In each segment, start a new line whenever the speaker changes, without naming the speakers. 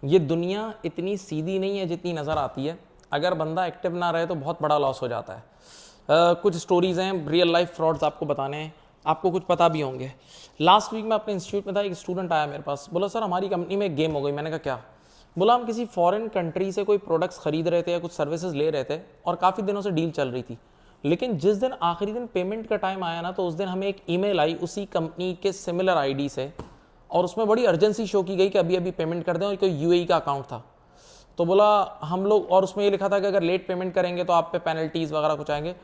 ये दुनिया इतनी सीधी नहीं है जितनी नज़र आती है। अगर बंदा एक्टिव ना रहे तो बहुत बड़ा लॉस हो जाता है। कुछ स्टोरीज़ हैं, रियल लाइफ फ्रॉड्स आपको बताने हैं, आपको कुछ पता भी होंगे। लास्ट वीक मैं अपने इंस्टीट्यूट में था, एक स्टूडेंट आया मेरे पास, बोला सर हमारी कंपनी में एक गेम हो गई। मैंने कहा क्या? बोला हम किसी फॉरेन कंट्री से कोई प्रोडक्ट्स खरीद रहे थे या कुछ सर्विसेज ले रहे थे और काफ़ी दिनों से डील चल रही थी, लेकिन जिस दिन आखिरी दिन पेमेंट का टाइम आया ना, तो उस दिन हमें एक ईमेल आई उसी कंपनी के सिमिलर आईडी से, और उसमें बड़ी अर्जेंसी शो की गई कि अभी अभी पेमेंट कर दें, और कोई यूएई का अकाउंट था। तो बोला हम लोग, और उसमें ये लिखा था कि अगर लेट पेमेंट करेंगे तो आप पे पेनल्टीज़ वगैरह कुछ आएंगे।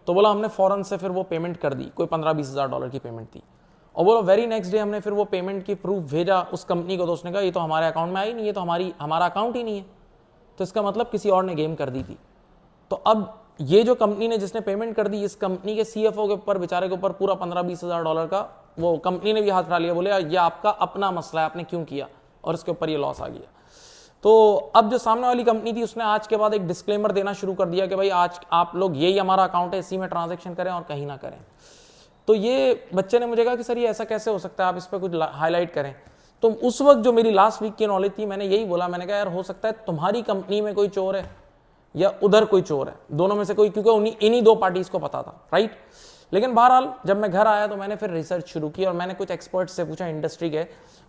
तो बोला हमने फ़ौरन से फिर वो पेमेंट कर दी, कोई 15-20 हज़ार डॉलर की पेमेंट थी। और बोला वेरी नेक्स्ट डे हमने फिर वो पेमेंट की प्रूफ भेजा उस कंपनी को, तो उसने कहा ये तो हमारे अकाउंट में आई नहीं, ये तो हमारा अकाउंट ही नहीं है। तो इसका मतलब किसी और ने गेम कर दी थी। तो अब ये जो कंपनी ने जिसने पेमेंट कर दी, इस कंपनी के सीएफओ के ऊपर, बेचारे के ऊपर पूरा 15-20 हज़ार डॉलर का, वो कंपनी ने भी हाथ उठा लिया, बोले ये आपका अपना मसला है, आपने क्यों किया, और इसके ऊपर ये लॉस आ गया। तो अब जो सामने वाली कंपनी थी उसने आज के बाद एक डिस्क्लेमर देना शुरू कर दिया कि भाई आज आप लोग, यही हमारा अकाउंट है, इसी में ट्रांजैक्शन करें और कहीं ना करें। तो ये बच्चे ने मुझे कहा कि सर ये ऐसा कैसे हो सकता है, आप इस पर कुछ हाईलाइट करें। तो उस वक्त जो मेरी लास्ट वीक की नॉलेज थी, मैंने यही बोला, मैंने कहा यार हो सकता है तुम्हारी कंपनी में कोई चोर है या उधर कोई चोर है, दोनों में से कोई, क्योंकि इन्हीं दो पार्टीज को पता था, राइट। लेकिन बहरहाल जब मैं घर आया तो मैंने फिर रिसर्च शुरू की और मैंने कुछ एक्सपर्ट्स से पूछा इंडस्ट्री के,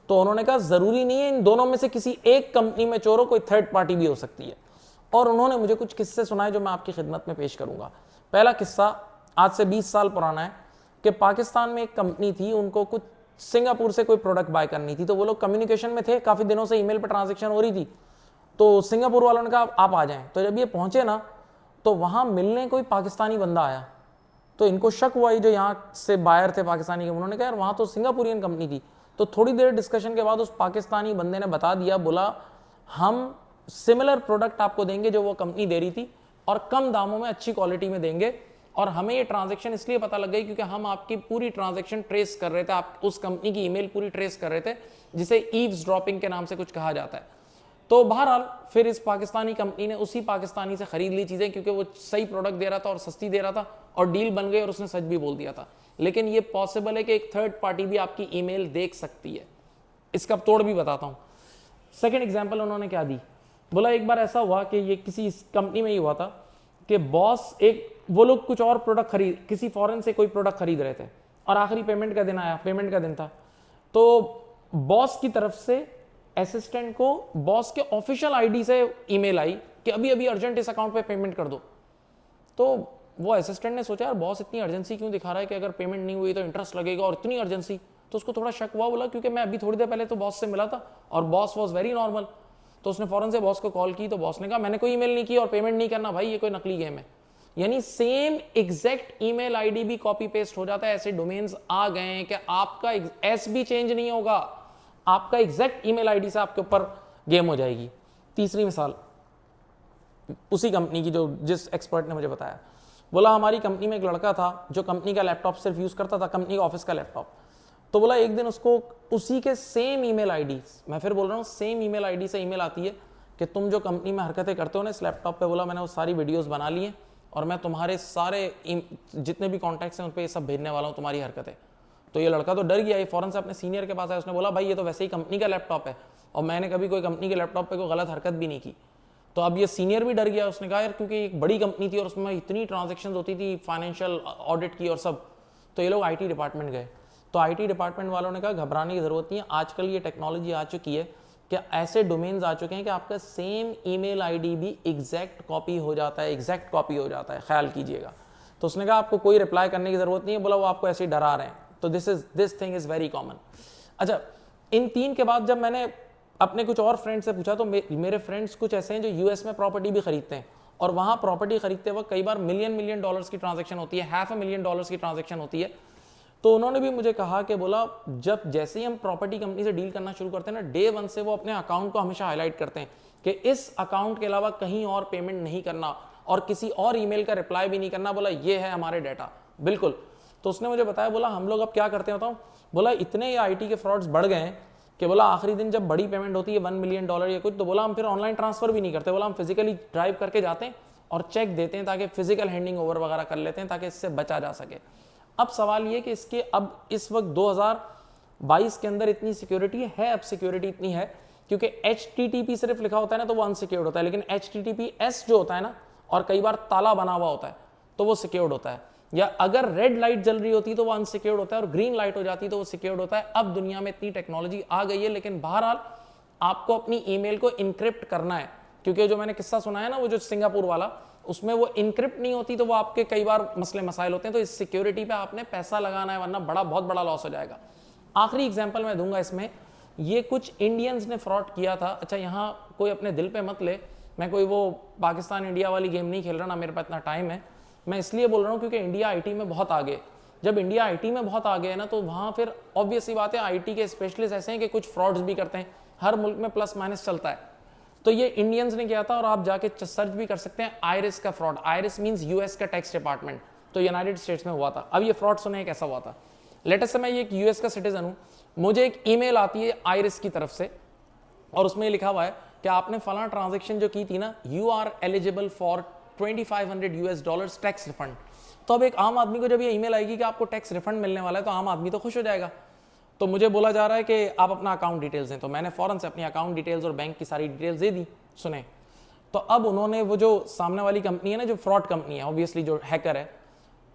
तो उन्होंने कहा जरूरी नहीं है इन दोनों में से किसी एक कंपनी में चोर हो, कोई थर्ड पार्टी भी हो सकती है। और उन्होंने मुझे कुछ किस्से सुनाए जो मैं आपकी खिदमत में पेश करूंगा। पहला किस्सा आज से 20 साल पुराना है कि पाकिस्तान में एक कंपनी थी, उनको कुछ सिंगापुर से कोई प्रोडक्ट बाय करनी थी, तो वो लोग कम्युनिकेशन में थे, काफी दिनों से ईमेल पर ट्रांजेक्शन हो रही थी। तो सिंगापुर वालों ने कहा आप आ जाएं। तो जब ये पहुंचे ना, तो वहां मिलने कोई पाकिस्तानी बंदा आया, तो इनको शक हुआ, ये जो यहाँ से बायर थे पाकिस्तानी के, उन्होंने कहा यार वहां तो सिंगापुरियन कंपनी थी। तो थोड़ी देर डिस्कशन के बाद उस पाकिस्तानी बंदे ने बता दिया, बोला हम सिमिलर प्रोडक्ट आपको देंगे जो वो कंपनी दे रही थी, और कम दामों में अच्छी क्वालिटी में देंगे, और हमें ये ट्रांजैक्शन इसलिए पता लग गई क्योंकि हम आपकी पूरी ट्रांजैक्शन ट्रेस कर रहे थे, आप उस कंपनी की ईमेल पूरी ट्रेस कर रहे थे, जिसे ईव्स ड्रॉपिंग के नाम से कुछ कहा जाता है। तो बहरहाल फिर इस पाकिस्तानी कंपनी ने उसी पाकिस्तानी से खरीद ली चीजें, क्योंकि वो सही प्रोडक्ट दे रहा था और सस्ती दे रहा था, और डील बन गई और उसने सच भी बोल दिया था। लेकिन ये पॉसिबल है कि एक थर्ड पार्टी भी आपकी ईमेल देख सकती है। इसका तोड़ भी बताता हूं। सेकंड एग्जांपल उन्होंने क्या दी, बोला एक बार ऐसा हुआ कि ये किसी कंपनी में ही हुआ था कि बॉस, वो लोग कुछ और प्रोडक्ट किसी फॉरेन से कोई प्रोडक्ट खरीद रहे थे, और आखिरी पेमेंट का दिन आया, पेमेंट का दिन था। तो बॉस की तरफ से असिस्टेंट को बॉस के ऑफिशियल आईडी से ईमेल आई कि अभी अभी अर्जेंट इस अकाउंट पे पेमेंट कर दो। तो वो असिस्टेंट ने सोचा यार बॉस इतनी अर्जेंसी क्यों दिखा रहा है कि अगर पेमेंट नहीं हुई तो इंटरेस्ट लगेगा, और इतनी अर्जेंसी। तो उसको थोड़ा शक हुआ, बोला क्योंकि मैं अभी थोड़ी देर पहले तो बॉस से मिला था और बॉस वॉज वेरी नॉर्मल। तो उसने फौरन से बॉस को कॉल की, तो बॉस ने कहा मैंने कोई ईमेल नहीं की और पेमेंट नहीं करना भाई, ये कोई नकली गेम है। यानी सेम एग्जैक्ट ईमेल आईडी भी कॉपी पेस्ट हो जाता है। ऐसे डोमेन्स आ गए हैं कि आपका एस भी चेंज नहीं होगा, आपका एग्जैक्ट ईमेल आईडी से आपके ऊपर गेम हो जाएगी। तीसरी मिसाल उसी कंपनी की, जो जिस एक्सपर्ट ने मुझे बताया, बोला हमारी कंपनी में एक लड़का था जो कंपनी का लैपटॉप सिर्फ यूज करता था, कंपनी का ऑफिस का लैपटॉप। तो बोला एक दिन उसको उसी के सेम ईमेल आईडी, मैं फिर बोल रहा हूँ सेम ईमेल आईडी से ईमेल आती है कि तुम जो कंपनी में हरकतें करते हो ना इस लैपटॉप पे, बोला मैंने वो सारी वीडियोस बना ली हैं और मैं तुम्हारे सारे जितने भी कॉन्टैक्ट्स हैं उन पर ये सब भेजने वाला हूँ, तुम्हारी हरकतें। तो ये लड़का तो डर गया, ये फौरन से अपने सीनियर के पास आया, उसने बोला भाई ये तो वैसे ही कंपनी का लैपटॉप है और मैंने कभी कोई कंपनी के लैपटॉप पे कोई गलत हरकत भी नहीं की। तो अब ये सीनियर भी डर गया, उसने कहा यार क्योंकि एक बड़ी कंपनी थी और उसमें इतनी ट्रांजेक्शन होती थी, फाइनेंशियल ऑडिट की और सब। तो ये लोग आईटी डिपार्टमेंट गए, तो आईटी डिपार्टमेंट वालों ने कहा घबराने की जरूरत नहीं है, आजकल ये टेक्नोलॉजी आ चुकी है कि ऐसे डोमेन्स आ चुके हैं कि आपका सेम ईमेल आईडी भी एग्जैक्ट कॉपी हो जाता है, एग्जैक्ट कॉपी हो जाता है, ख्याल कीजिएगा। तो उसने कहा आपको कोई रिप्लाई करने की जरूरत नहीं है, बोला वो आपको ऐसे ही डरा रहे हैं। तो this thing is very common. अच्छा, इन तीन के बाद जब मैंने अपने कुछ और फ्रेंड्स से पूछा, तो मेरे फ्रेंड्स कुछ ऐसे हैं जो यूएस में प्रॉपर्टी भी खरीदते हैं, और वहां प्रॉपर्टी खरीदते वक्त कई बार मिलियन डॉलर्स की ट्रांजैक्शन होती है, $500,000 की ट्रांजैक्शन होती है। तो उन्होंने भी मुझे कहा कि बोला जब जैसे ही हम प्रॉपर्टी कंपनी से डील करना शुरू करते हैं ना, डे वन से वो अपने अकाउंट को हमेशा हाईलाइट करते हैं कि इस अकाउंट के अलावा कहीं और पेमेंट नहीं करना और किसी और ईमेल का रिप्लाई भी नहीं करना। बोला ये है हमारे डाटा, बिल्कुल। तो उसने मुझे बताया, बोला हम लोग अब क्या करते हैं बताऊं, बोला इतने ये आईटी के फ्रॉड्स बढ़ गए हैं कि बोला आखिरी दिन जब बड़ी पेमेंट होती है $1 मिलियन या कुछ, तो बोला हम फिर ऑनलाइन ट्रांसफर भी नहीं करते, बोला हम फिजिकली ड्राइव करके जाते हैं और चेक देते हैं ताकि फिजिकल हैंडिंग ओवर वगैरह कर लेते हैं ताकि इससे बचा जा सके। अब सवाल ये कि इसके अब इस वक्त 2022 के अंदर इतनी सिक्योरिटी है, अब सिक्योरिटी इतनी है क्योंकि HTTP सिर्फ लिखा होता है ना तो वो अनसिक्योर्ड होता है, लेकिन HTTPS जो होता है ना, और कई बार ताला बना हुआ होता है, तो वो सिक्योर्ड होता है। या अगर रेड लाइट जल रही होती तो वो अनसिक्योर्ड होता है, और ग्रीन लाइट हो जाती तो वो सिक्योर्ड होता है। अब दुनिया में इतनी टेक्नोलॉजी आ गई है, लेकिन बहरहाल आपको अपनी ईमेल को इनक्रिप्ट करना है, क्योंकि जो मैंने किस्सा सुना है ना, वो जो सिंगापुर वाला, उसमें वो इनक्रिप्ट नहीं होती तो वो आपके कई बार मसले मसाइल होते हैं। तो इस सिक्योरिटी पे आपने पैसा लगाना है, वरना बहुत बड़ा लॉस हो जाएगा। आखिरी एग्जांपल मैं दूंगा इसमें, ये कुछ इंडियंस ने फ्रॉड किया था। अच्छा, यहाँ कोई अपने दिल पे मत ले, मैं कोई वो पाकिस्तान इंडिया वाली गेम नहीं खेल रहा ना, मेरे पास इतना टाइम है। मैं इसलिए बोल रहा हूँ क्योंकि इंडिया आईटी में बहुत आगे, जब इंडिया आईटी में बहुत आगे है ना, तो वहाँ फिर ऑब्वियस सी बात है, आईटी के स्पेशलिस्ट ऐसे हैं कि कुछ फ्रॉड्स भी करते हैं। हर मुल्क में प्लस माइनस चलता है। तो ये इंडियंस ने किया था, और आप जाके सर्च भी कर सकते हैं, आयरिस का फ्रॉड। आयरिस मींस यूएस का टैक्स डिपार्टमेंट, तो यूनाइटेड स्टेट्स में हुआ था। अब ये फ्रॉड सुने कैसा हुआ था। लेटेस्ट से मैं ये एक यूएस का सिटीजन हूँ, मुझे एक ईमेल आती है आयरिस की तरफ से, और उसमें लिखा हुआ है कि आपने फला ट्रांजेक्शन जो की थी ना, you are eligible for $2500 tax refund. तो अब एक आम आदमी को जब ये ईमेल आएगी कि आपको टैक्स रिफंड मिलने वाला है, तो आम आदमी तो खुश हो जाएगा। तो मुझे बोला जा रहा है कि आप अपना अकाउंट डिटेल्स दें, तो मैंने फौरन से अपनी अकाउंट डिटेल्स और बैंक की सारी डिटेल्स दे दी। सुने, तो अब उन्होंने, वो जो सामने वाली कंपनी है ना, जो फ्रॉड कंपनी है, ऑब्वियसली जो हैकर है,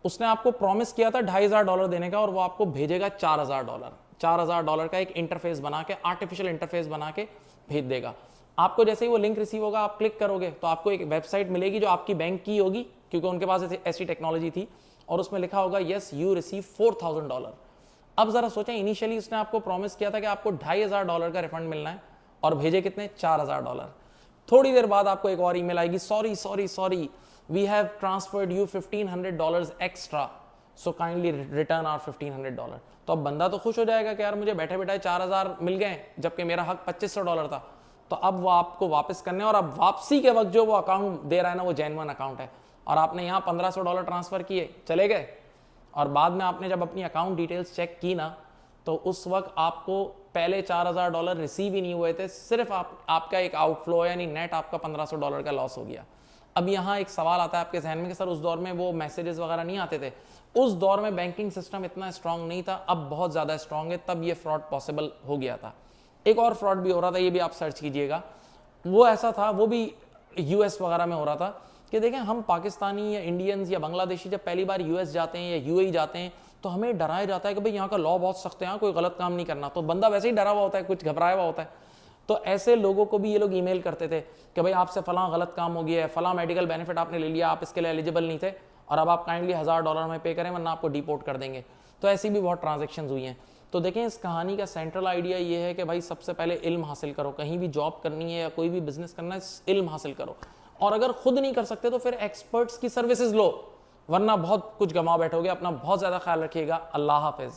उसने आपको प्रॉमिस किया था $2500 देने का, और वो आपको भेजेगा $4000। $4000 का एक इंटरफेस बना के, आर्टिफिशियल इंटरफेस बना के भेज देगा आपको। जैसे ही वो लिंक रिसीव होगा, आप क्लिक करोगे तो आपको एक वेबसाइट मिलेगी जो आपकी बैंक की होगी, क्योंकि उनके पास ऐसी टेक्नोलॉजी थी, और उसमें लिखा होगा यस यू रिसीव $4000। अब जरा सोचें, इनिशियली उसने आपको प्रॉमिस किया था कि आपको $2500 का रिफंड मिलना है, और भेजे कितने? $4000। थोड़ी देर बाद आपको एक और ईमेल आएगी, sorry we have transferred you $1500 extra, so kindly return our $1500। तो अब बंदा तो खुश हो जाएगा कि यार मुझे बैठे बैठे 4000 मिल गए, जबकि मेरा हक $2500 था। तो अब वो आपको वापस करने, और अब वापसी के वक्त जो वो अकाउंट दे रहा है ना, वो जेन्युइन अकाउंट है, और आपने यहाँ $1500 ट्रांसफर किए, चले गए, और बाद में आपने जब अपनी अकाउंट डिटेल्स चेक की ना, तो उस वक्त आपको पहले $4000 रिसीव ही नहीं हुए थे, सिर्फ आपका एक आउटफ्लो, यानी नेट आपका $1500 का लॉस हो गया। अब यहाँ एक सवाल आता है आपके जहन में कि सर उस दौर में वो मैसेजेस वगैरह नहीं आते थे। उस दौर में बैंकिंग सिस्टम इतना स्ट्रांग नहीं था, अब बहुत ज़्यादा स्ट्रांग है, तब ये फ्रॉड पॉसिबल हो गया था। एक और फ्रॉड भी हो रहा था, ये भी आप सर्च कीजिएगा, वो ऐसा था, वो भी यूएस वगैरह में हो रहा था कि देखें, हम पाकिस्तानी या इंडियंस या बांग्लादेशी जब पहली बार यूएस जाते हैं या यूएई जाते हैं, तो हमें डराया जाता है कि भाई यहाँ का लॉ बहुत सख्त है, यहाँ कोई गलत काम नहीं करना। तो बंदा वैसे ही डरा हुआ होता है, कुछ घबराया हुआ होता है। तो ऐसे लोगों को भी ये लोग ईमेल करते थे कि भाई आपसे फला गलत काम हो गया है, फला मेडिकल बेनिफिट आपने ले लिया, आप इसके लिए एलिजिबल नहीं थे, और अब आप काइंडली $1000 में पे करें, वरना आपको डिपोर्ट कर देंगे। तो ऐसी भी बहुत ट्रांजेक्शन हुई हैं। तो देखें, इस कहानी का सेंट्रल आइडिया ये है कि भाई सबसे पहले इल्म हासिल करो, कहीं भी जॉब करनी है या कोई भी बिजनेस करना है, इल्म हासिल करो, और अगर खुद नहीं कर सकते तो फिर एक्सपर्ट्स की सर्विसेज लो, वरना बहुत कुछ गंवा बैठोगे। अपना बहुत ज़्यादा ख्याल रखिएगा। अल्लाह हाफिज़।